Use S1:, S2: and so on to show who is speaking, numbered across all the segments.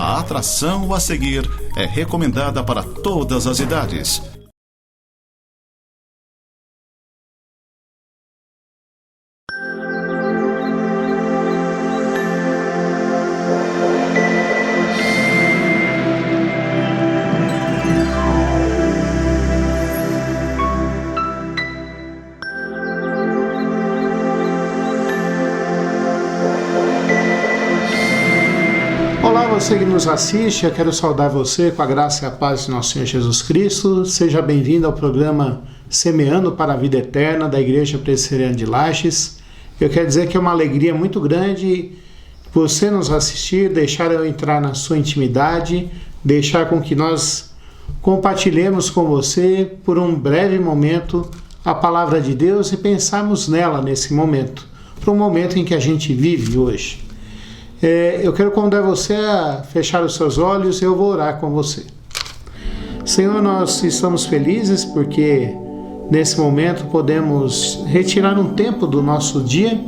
S1: A atração a seguir é recomendada para todas as idades.
S2: Olá, você que nos assiste, eu quero saudar você com a graça e a paz de nosso Senhor Jesus Cristo. Seja bem-vindo ao programa Semeando para a Vida Eterna da Igreja Presbiteriana de Lages. Eu quero dizer que é uma alegria muito grande você nos assistir, deixar eu entrar na sua intimidade, deixar com que nós compartilhemos com você por um breve momento a palavra de Deus e pensarmos nela nesse momento, para o momento em que a gente vive hoje. Eu quero convidar você a fechar os seus olhos e eu vou orar com você. Senhor, nós estamos felizes porque nesse momento podemos retirar um tempo do nosso dia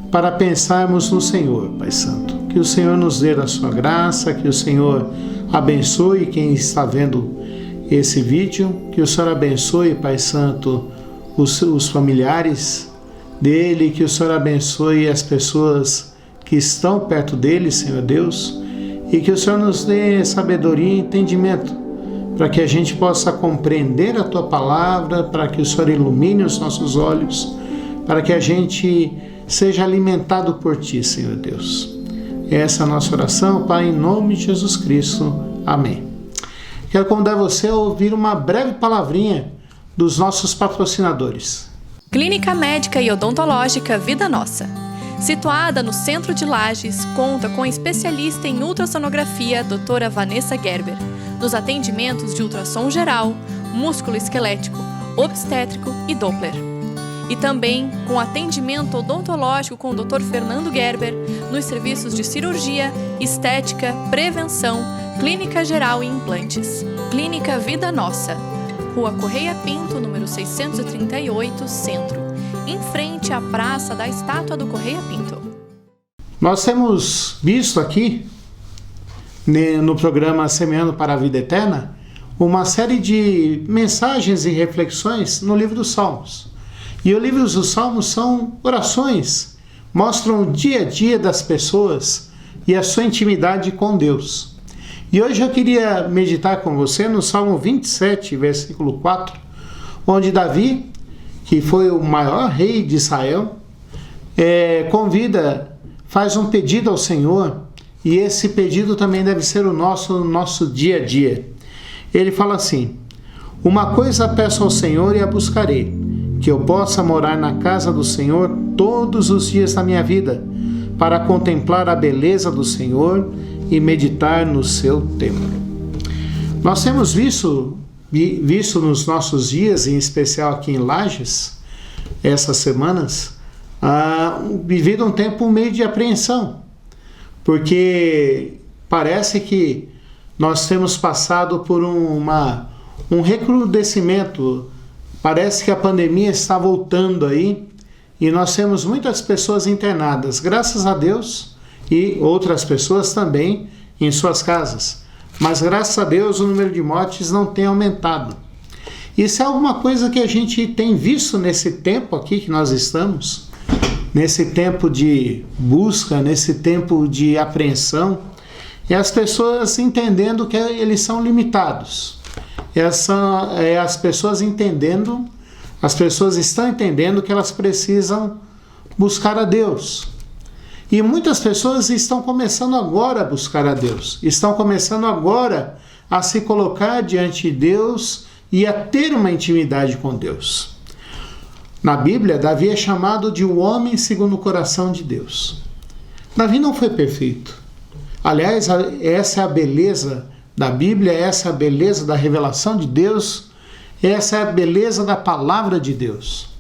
S2: para pensarmos no Senhor, Pai Santo. Que o Senhor nos dê a sua graça, que o Senhor abençoe quem está vendo esse vídeo, que o Senhor abençoe, Pai Santo, os familiares dele, que o Senhor abençoe as pessoas que estão perto dele, Senhor Deus, e que o Senhor nos dê sabedoria e entendimento, para que a gente possa compreender a Tua Palavra, para que o Senhor ilumine os nossos olhos, para que a gente seja alimentado por Ti, Senhor Deus. Essa é a nossa oração, Pai, em nome de Jesus Cristo. Amém. Quero convidar você a ouvir uma breve palavrinha dos nossos patrocinadores.
S3: Clínica Médica e Odontológica Vida Nossa. Situada no centro de Lages, conta com a especialista em ultrassonografia, doutora Vanessa Gerber, nos atendimentos de ultrassom geral, músculo esquelético, obstétrico e Doppler. E também com atendimento odontológico com o Dr. Fernando Gerber, nos serviços de cirurgia, estética, prevenção, clínica geral e implantes. Clínica Vida Nossa, Rua Correia Pinto, número 638, Centro, em frente à Praça da Estátua do Correia Pinto.
S2: Nós temos visto aqui, no programa Semeando para a Vida Eterna, uma série de mensagens e reflexões no livro dos Salmos. E o livro dos Salmos são orações, mostram o dia a dia das pessoas e a sua intimidade com Deus. E hoje eu queria meditar com você no Salmo 27, versículo 4, onde Davi, que foi o maior rei de Israel, faz um pedido ao Senhor, e esse pedido também deve ser o nosso dia a dia. Ele fala assim: uma coisa peço ao Senhor e a buscarei, que eu possa morar na casa do Senhor todos os dias da minha vida, para contemplar a beleza do Senhor e meditar no seu templo. Nós temos visto nos nossos dias, em especial aqui em Lages, essas semanas, vivido um tempo meio de apreensão, porque parece que nós temos passado por um recrudescimento, parece que a pandemia está voltando aí, e nós temos muitas pessoas internadas, graças a Deus, e outras pessoas também em suas casas. Mas graças a Deus o número de mortes não tem aumentado. Isso é alguma coisa que a gente tem visto nesse tempo aqui que nós estamos, nesse tempo de busca, nesse tempo de apreensão, e as pessoas entendendo que eles são limitados. As pessoas estão entendendo que elas precisam buscar a Deus. E muitas pessoas estão começando agora a buscar a Deus, estão começando agora a se colocar diante de Deus e a ter uma intimidade com Deus. Na Bíblia, Davi é chamado de o homem segundo o coração de Deus. Davi não foi perfeito. Aliás, essa é a beleza da Bíblia, essa é a beleza da revelação de Deus, essa é a beleza da palavra de Deus.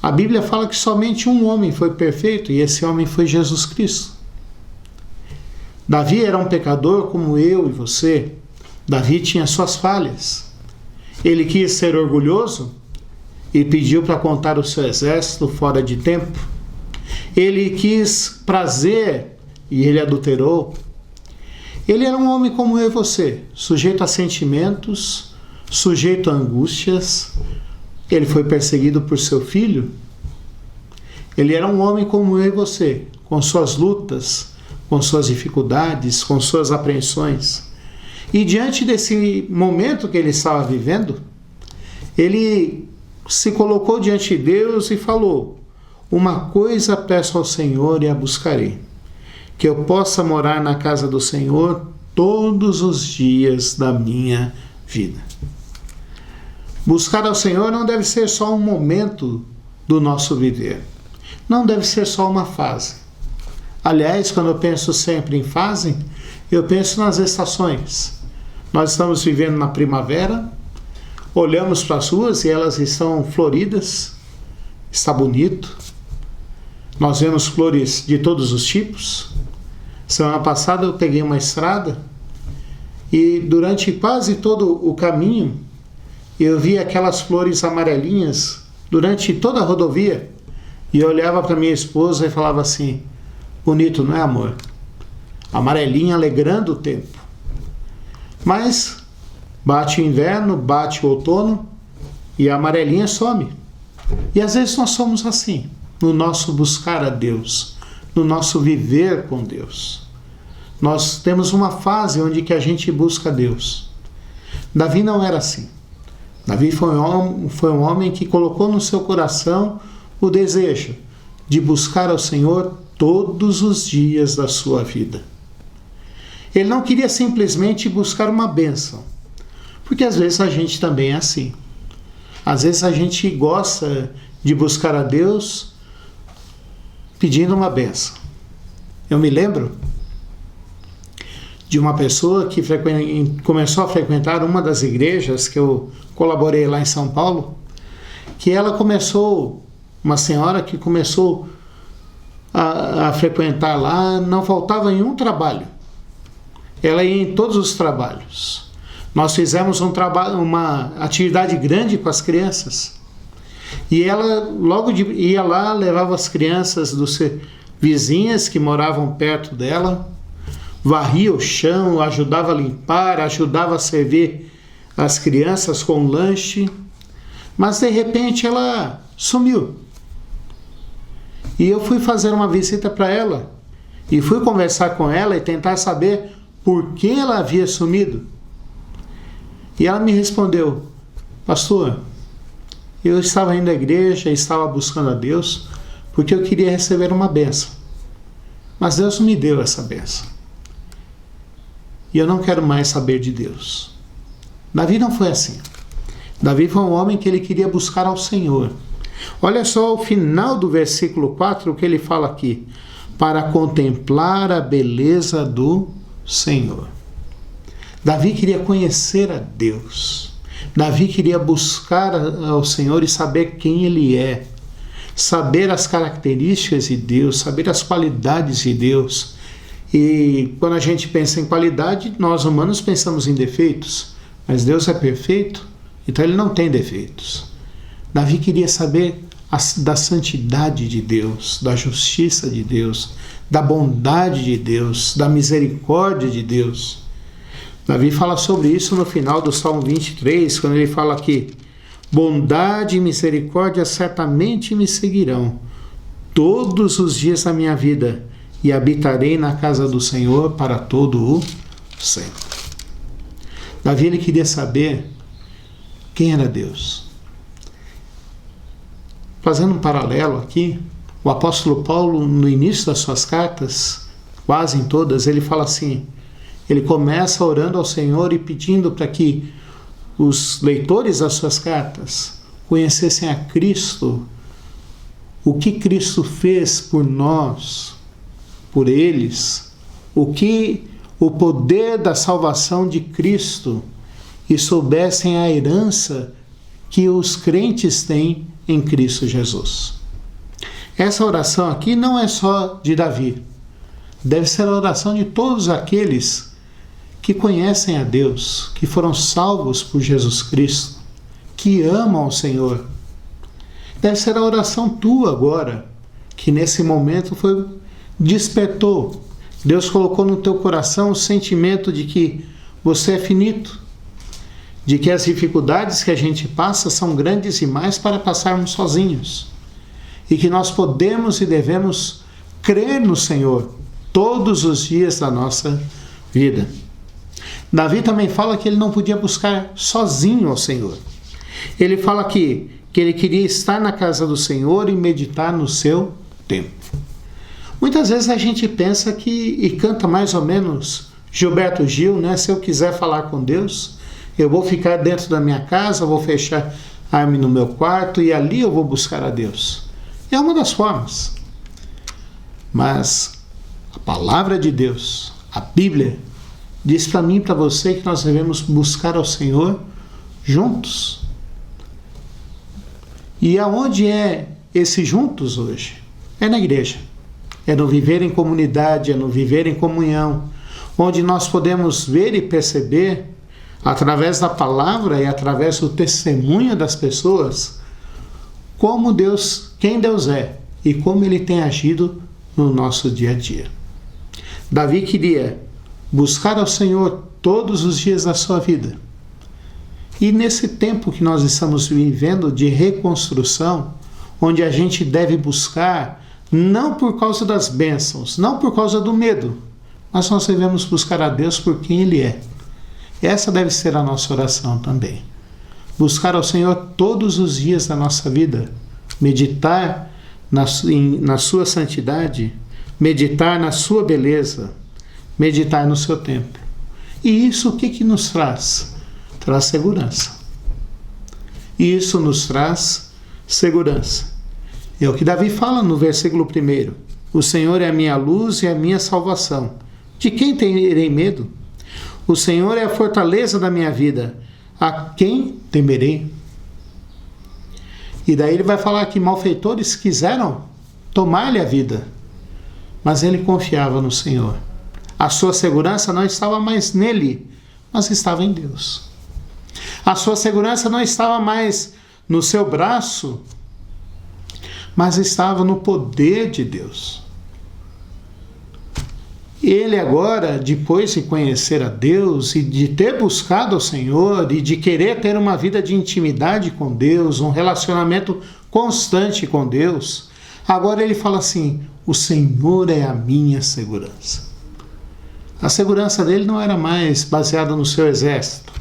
S2: A Bíblia fala que somente um homem foi perfeito, e esse homem foi Jesus Cristo. Davi era um pecador como eu e você. Davi tinha suas falhas. Ele quis ser orgulhoso e pediu para contar o seu exército fora de tempo. Ele quis prazer e ele adulterou. Ele era um homem como eu e você, sujeito a sentimentos, sujeito a angústias. Ele foi perseguido por seu filho. Ele era um homem como eu e você, com suas lutas, com suas dificuldades, com suas apreensões. E diante desse momento que ele estava vivendo, ele se colocou diante de Deus e falou: uma coisa peço ao Senhor e a buscarei, que eu possa morar na casa do Senhor todos os dias da minha vida. Buscar ao Senhor não deve ser só um momento do nosso viver. Não deve ser só uma fase. Aliás, quando eu penso sempre em fase, eu penso nas estações. Nós estamos vivendo na primavera, olhamos para as ruas e elas estão floridas, está bonito. Nós vemos flores de todos os tipos. Semana passada eu peguei uma estrada e durante quase todo o caminho eu vi aquelas flores amarelinhas durante toda a rodovia e eu olhava para minha esposa e falava assim: bonito, não é, amor? Amarelinha alegrando o tempo. Mas bate o inverno, bate o outono e a amarelinha some. E às vezes nós somos assim, no nosso buscar a Deus, no nosso viver com Deus. Nós temos uma fase onde que a gente busca a Deus. Davi não era assim. Davi foi um homem que colocou no seu coração o desejo de buscar ao Senhor todos os dias da sua vida. Ele não queria simplesmente buscar uma bênção, porque às vezes a gente também é assim. Às vezes a gente gosta de buscar a Deus pedindo uma bênção. Eu me lembro de uma pessoa que começou a frequentar uma das igrejas que eu colaborei lá em São Paulo, que ela começou, uma senhora que começou a frequentar lá, não faltava em um trabalho. Ela ia em todos os trabalhos. Nós fizemos uma atividade grande com as crianças. E ela logo ia lá, levava as crianças vizinhas que moravam perto dela, varria o chão, ajudava a limpar, ajudava a servir as crianças com lanche. Mas de repente ela sumiu. E eu fui fazer uma visita para ela. E fui conversar com ela e tentar saber por que ela havia sumido. E ela me respondeu: pastor, eu estava indo à igreja, estava buscando a Deus, porque eu queria receber uma bênção. Mas Deus me deu essa bênção. E eu não quero mais saber de Deus. Davi não foi assim. Davi foi um homem que ele queria buscar ao Senhor. Olha só o final do versículo 4, o que ele fala aqui: para contemplar a beleza do Senhor. Davi queria conhecer a Deus. Davi queria buscar ao Senhor e saber quem Ele é. Saber as características de Deus, saber as qualidades de Deus. E quando a gente pensa em qualidade, nós humanos pensamos em defeitos. Mas Deus é perfeito, então Ele não tem defeitos. Davi queria saber da santidade de Deus, da justiça de Deus, da bondade de Deus, da misericórdia de Deus. Davi fala sobre isso no final do Salmo 23, quando ele fala aqui: bondade e misericórdia certamente me seguirão todos os dias da minha vida, e habitarei na casa do Senhor para todo o sempre. Davi ele queria saber quem era Deus. Fazendo um paralelo aqui, o apóstolo Paulo, no início das suas cartas, quase em todas, ele fala assim, ele começa orando ao Senhor e pedindo para que os leitores das suas cartas conhecessem a Cristo, o que Cristo fez por nós, por eles, o poder da salvação de Cristo, e soubessem a herança que os crentes têm em Cristo Jesus. Essa oração aqui não é só de Davi, deve ser a oração de todos aqueles que conhecem a Deus, que foram salvos por Jesus Cristo, que amam o Senhor. Deve ser a oração tua agora, que nesse momento despertou, Deus colocou no teu coração o sentimento de que você é finito, de que as dificuldades que a gente passa são grandes demais para passarmos sozinhos, e que nós podemos e devemos crer no Senhor todos os dias da nossa vida. Davi também fala que ele não podia buscar sozinho ao Senhor. Ele fala que ele queria estar na casa do Senhor e meditar no seu tempo. Muitas vezes a gente pensa e canta mais ou menos Gilberto Gil, né? Se eu quiser falar com Deus, eu vou ficar dentro da minha casa, vou fechar arme no meu quarto e ali eu vou buscar a Deus. É uma das formas. Mas a palavra de Deus, a Bíblia, diz para mim e para você que nós devemos buscar ao Senhor juntos. E aonde é esse juntos hoje? É na igreja. É no viver em comunidade, é no viver em comunhão, onde nós podemos ver e perceber, através da palavra e através do testemunho das pessoas, como Deus, quem Deus é e como Ele tem agido no nosso dia a dia. Davi queria buscar ao Senhor todos os dias da sua vida. E nesse tempo que nós estamos vivendo de reconstrução, onde a gente deve buscar, não por causa das bênçãos, não por causa do medo, mas nós devemos buscar a Deus por quem Ele é. Essa deve ser a nossa oração também. Buscar ao Senhor todos os dias da nossa vida, meditar na sua santidade, meditar na sua beleza, meditar no seu tempo. E isso o que nos traz? Traz segurança. E isso nos traz segurança. É o que Davi fala no versículo 1. O Senhor é a minha luz e a minha salvação. De quem terei medo? O Senhor é a fortaleza da minha vida. A quem temerei? E daí ele vai falar que malfeitores quiseram tomar-lhe a vida, mas ele confiava no Senhor. A sua segurança não estava mais nele, mas estava em Deus. A sua segurança não estava mais no seu braço, mas estava no poder de Deus. Ele agora, depois de conhecer a Deus e de ter buscado ao Senhor e de querer ter uma vida de intimidade com Deus, um relacionamento constante com Deus, agora ele fala assim: o Senhor é a minha segurança. A segurança dele não era mais baseada no seu exército.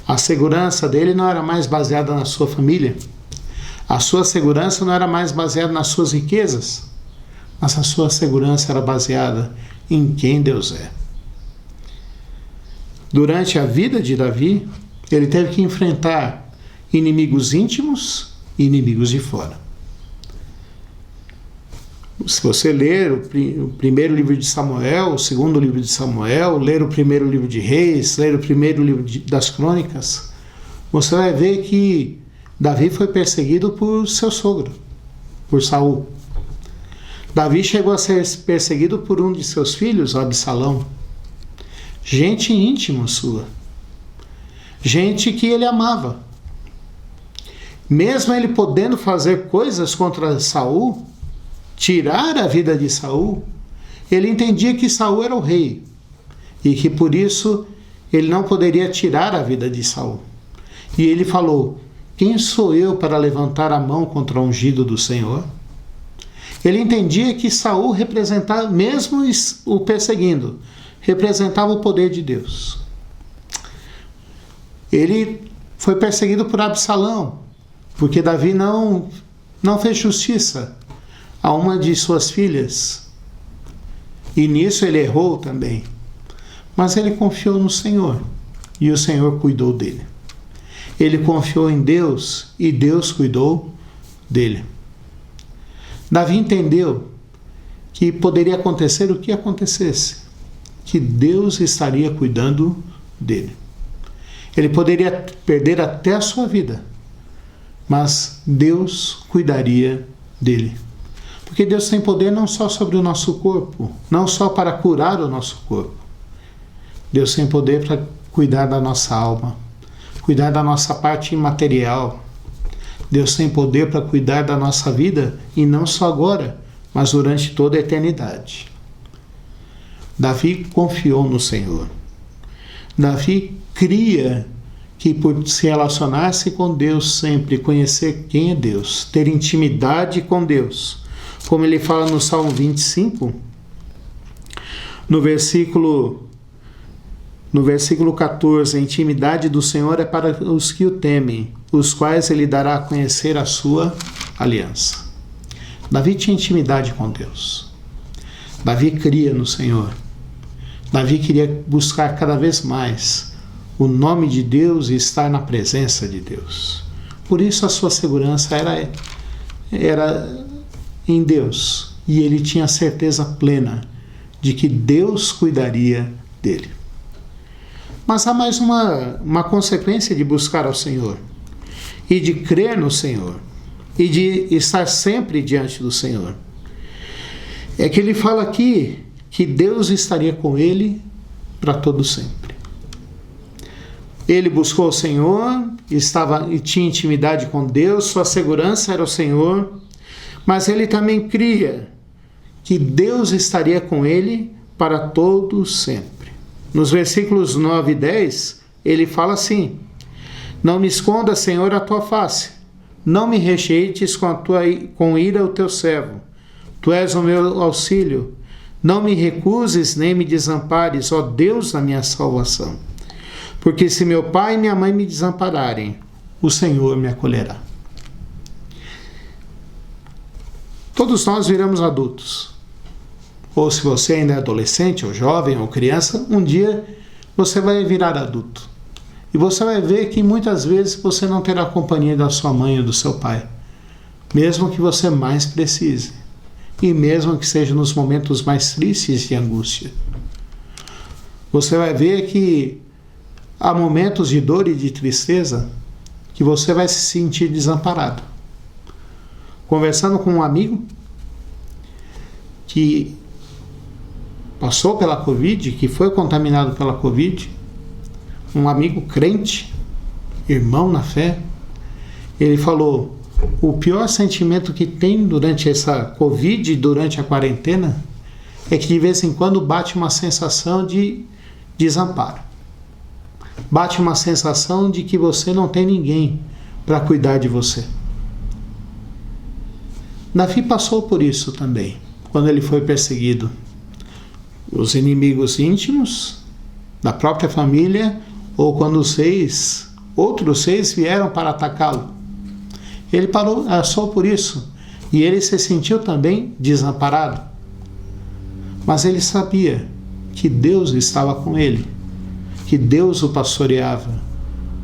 S2: A segurança dele não era mais baseada na sua família. A sua segurança não era mais baseada nas suas riquezas, mas a sua segurança era baseada em quem Deus é. Durante a vida de Davi, ele teve que enfrentar inimigos íntimos e inimigos de fora. Se você ler o primeiro livro de Samuel, o segundo livro de Samuel, ler o primeiro livro de Reis, ler o primeiro livro das Crônicas, você vai ver que Davi foi perseguido por seu sogro, por Saul. Davi chegou a ser perseguido por um de seus filhos, Absalão. Gente íntima sua. Gente que ele amava. Mesmo ele podendo fazer coisas contra Saul, tirar a vida de Saul, ele entendia que Saul era o rei e que por isso ele não poderia tirar a vida de Saul. E ele falou: quem sou eu para levantar a mão contra o ungido do Senhor? Ele entendia que Saul representava, mesmo o perseguindo, representava o poder de Deus. Ele foi perseguido por Absalão, porque Davi não fez justiça a uma de suas filhas. E nisso ele errou também. Mas ele confiou no Senhor, e o Senhor cuidou dele. Ele confiou em Deus, e Deus cuidou dele. Davi entendeu que poderia acontecer o que acontecesse, que Deus estaria cuidando dele. Ele poderia perder até a sua vida, mas Deus cuidaria dele. Porque Deus tem poder não só sobre o nosso corpo, não só para curar o nosso corpo. Deus tem poder para cuidar da nossa alma, cuidar da nossa parte imaterial. Deus tem poder para cuidar da nossa vida, e não só agora, mas durante toda a eternidade. Davi confiou no Senhor. Davi cria que por se relacionasse com Deus sempre, conhecer quem é Deus, ter intimidade com Deus, como ele fala no Salmo 25, no versículo 14, a intimidade do Senhor é para os que o temem, os quais ele dará a conhecer a sua aliança. Davi tinha intimidade com Deus. Davi cria no Senhor. Davi queria buscar cada vez mais o nome de Deus e estar na presença de Deus. Por isso a sua segurança era em Deus. E ele tinha certeza plena de que Deus cuidaria dele. Mas há mais uma consequência de buscar ao Senhor, e de crer no Senhor, e de estar sempre diante do Senhor. É que ele fala aqui que Deus estaria com ele para todo sempre. Ele buscou o Senhor, e tinha intimidade com Deus, sua segurança era o Senhor, mas ele também cria que Deus estaria com ele para todo sempre. Nos versículos 9 e 10, ele fala assim: não me esconda, Senhor, a tua face, não me rejeites com ira o teu servo. Tu és o meu auxílio, não me recuses nem me desampares, ó Deus da minha salvação. Porque se meu pai e minha mãe me desampararem, o Senhor me acolherá. Todos nós viramos adultos. Ou se você ainda é adolescente, ou jovem, ou criança, um dia você vai virar adulto. E você vai ver que muitas vezes você não terá a companhia da sua mãe ou do seu pai, mesmo que você mais precise, e mesmo que seja nos momentos mais tristes de angústia. Você vai ver que há momentos de dor e de tristeza que você vai se sentir desamparado. Conversando com um amigo que passou pela Covid, que foi contaminado pela Covid, um amigo crente, irmão na fé, ele falou: o pior sentimento que tem durante essa Covid, durante a quarentena, é que de vez em quando bate uma sensação de desamparo. Bate uma sensação de que você não tem ninguém para cuidar de você. Davi passou por isso também, quando ele foi perseguido. Os inimigos íntimos da própria família, ou quando outros seis vieram para atacá-lo. Ele passou por isso, e ele se sentiu também desamparado. Mas ele sabia que Deus estava com ele, que Deus o pastoreava,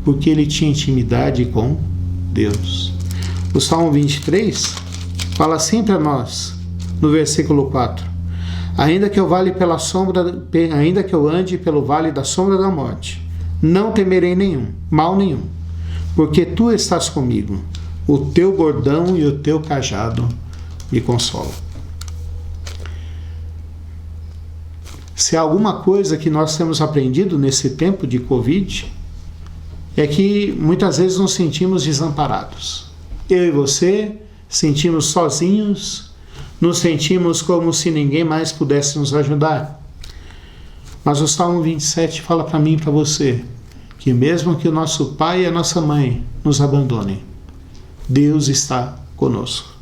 S2: porque ele tinha intimidade com Deus. O Salmo 23 fala assim para nós, no versículo 4: ainda que eu ande pelo vale da sombra da morte, não temerei mal nenhum, porque tu estás comigo, o teu bordão e o teu cajado me consolam. Se há alguma coisa que nós temos aprendido nesse tempo de Covid, é que muitas vezes nos sentimos desamparados. Eu e você sentimos sozinhos, nos sentimos como se ninguém mais pudesse nos ajudar. Mas o Salmo 27 fala para mim e para você que mesmo que o nosso pai e a nossa mãe nos abandonem, Deus está conosco.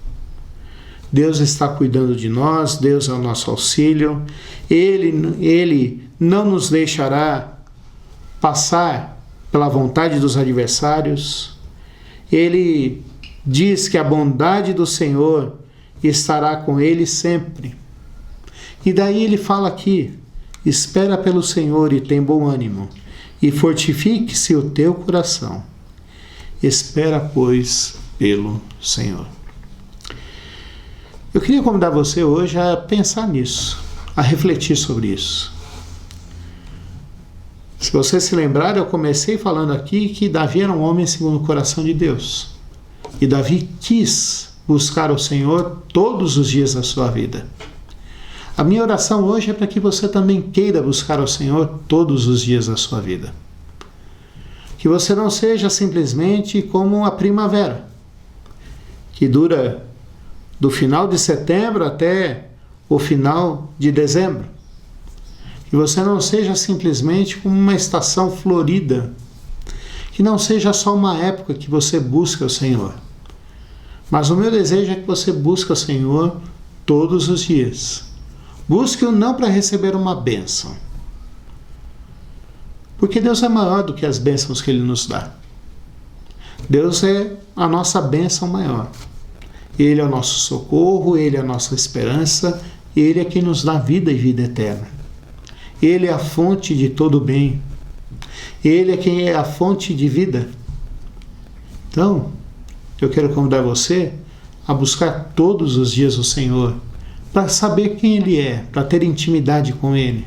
S2: Deus está cuidando de nós, Deus é o nosso auxílio, Ele não nos deixará passar pela vontade dos adversários. Ele diz que a bondade do Senhor estará com ele sempre. E daí ele fala aqui: espera pelo Senhor e tem bom ânimo, e fortifique-se o teu coração. Espera, pois, pelo Senhor. Eu queria convidar você hoje a pensar nisso, a refletir sobre isso. Se você se lembrar, eu comecei falando aqui que Davi era um homem segundo o coração de Deus. E Davi quis buscar o Senhor todos os dias da sua vida. A minha oração hoje é para que você também queira buscar o Senhor todos os dias da sua vida. Que você não seja simplesmente como a primavera, que dura do final de setembro até o final de dezembro. Que você não seja simplesmente como uma estação florida. Que não seja só uma época que você busca o Senhor. Mas o meu desejo é que você busque o Senhor todos os dias. Busque-o não para receber uma bênção. Porque Deus é maior do que as bênçãos que Ele nos dá. Deus é a nossa bênção maior. Ele é o nosso socorro, Ele é a nossa esperança, Ele é quem nos dá vida e vida eterna. Ele é a fonte de todo bem. Ele é quem é a fonte de vida. Então, eu quero convidar você a buscar todos os dias o Senhor, para saber quem Ele é, para ter intimidade com Ele,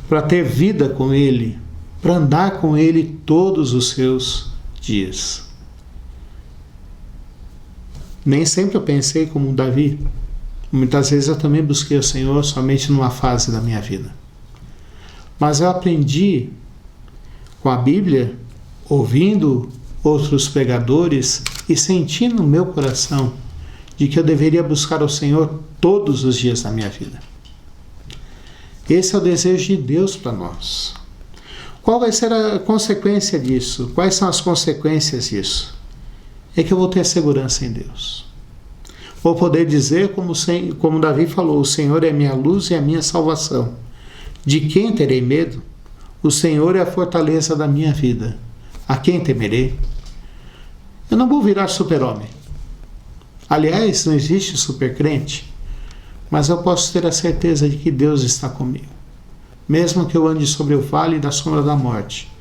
S2: para ter vida com Ele, para andar com Ele todos os seus dias. Nem sempre eu pensei como Davi. Muitas vezes eu também busquei o Senhor somente numa fase da minha vida. Mas eu aprendi com a Bíblia, ouvindo outros pregadores e sentindo no meu coração de que eu deveria buscar o Senhor todos os dias da minha vida. Esse é o desejo de Deus para nós. Qual vai ser a consequência disso? Quais são as consequências disso? É que eu vou ter segurança em Deus. Vou poder dizer, como Davi falou, o Senhor é a minha luz e a minha salvação. De quem terei medo? O Senhor é a fortaleza da minha vida. A quem temerei? Eu não vou virar super-homem. Aliás, não existe super-crente. Mas eu posso ter a certeza de que Deus está comigo. Mesmo que eu ande sobre o vale da sombra da morte,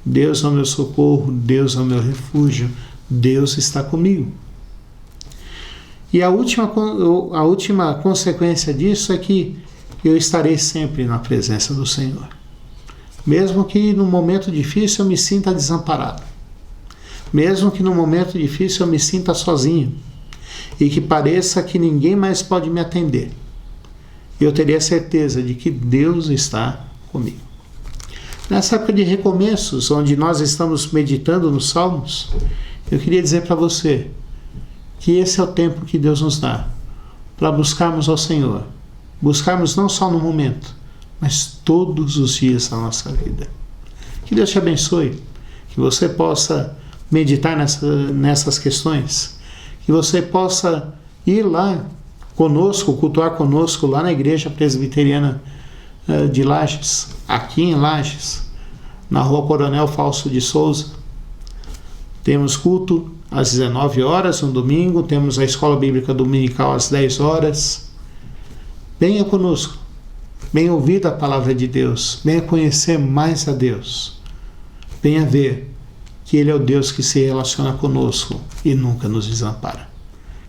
S2: Deus é o meu socorro, Deus é o meu refúgio, Deus está comigo. E a última consequência disso é que eu estarei sempre na presença do Senhor. Mesmo que no momento difícil eu me sinta desamparado. Mesmo que no momento difícil eu me sinta sozinho. E que pareça que ninguém mais pode me atender. Eu teria certeza de que Deus está comigo. Nessa época de recomeços, onde nós estamos meditando nos Salmos, eu queria dizer para você que esse é o tempo que Deus nos dá para buscarmos ao Senhor. Buscarmos não só no momento, mas todos os dias da nossa vida. Que Deus te abençoe, que você possa meditar nessas questões, que você possa ir lá conosco, cultuar conosco lá na Igreja Presbiteriana de Lages, aqui em Lages, na Rua Coronel Fausto de Souza. Temos culto às 19 horas no domingo, temos a Escola Bíblica Dominical às 10 horas. Venha conosco, venha ouvir a palavra de Deus, venha conhecer mais a Deus. Venha ver que Ele é o Deus que se relaciona conosco e nunca nos desampara.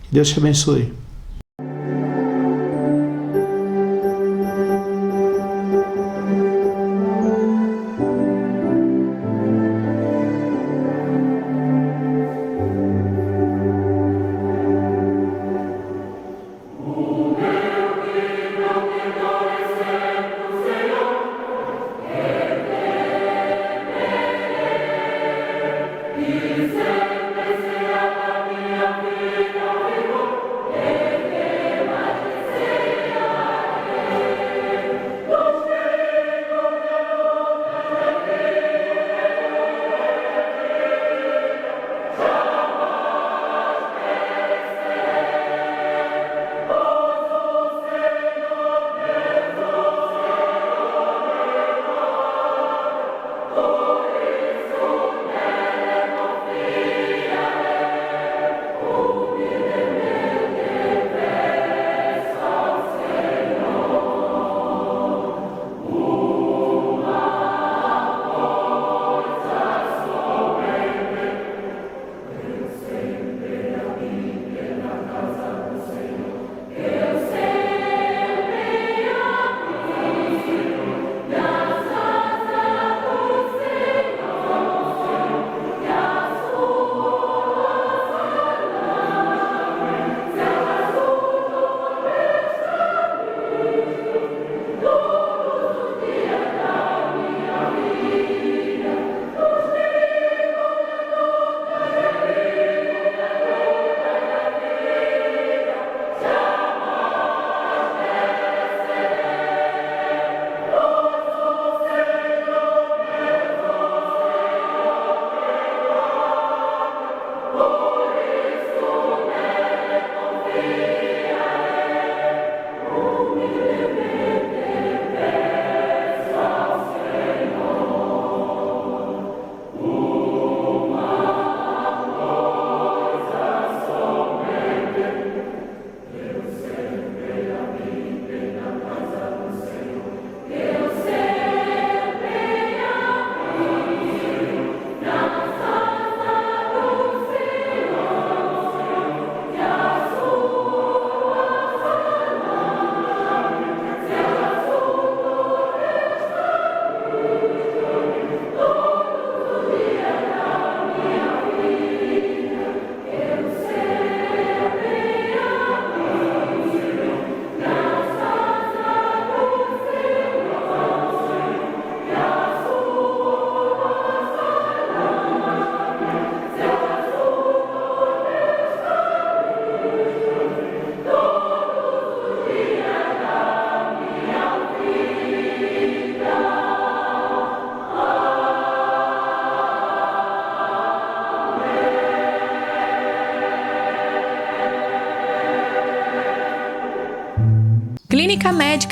S2: Que Deus te abençoe.
S4: Sempre será a minha vida,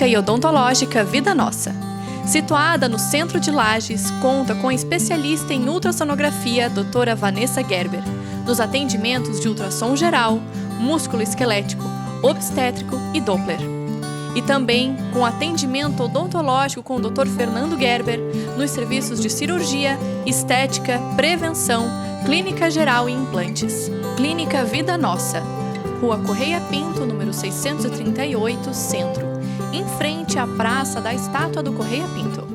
S3: Médica e Odontológica Vida Nossa. Situada no centro de Lages, conta com a especialista em ultrassonografia, doutora Vanessa Gerber, nos atendimentos de ultrassom geral, músculo-esquelético, obstétrico e Doppler. E também com atendimento odontológico com o Dr. Fernando Gerber, nos serviços de cirurgia, estética, prevenção, clínica geral e implantes. Clínica Vida Nossa, Rua Correia Pinto, número 638, Centro, em frente à Praça da Estátua do Correia Pinto.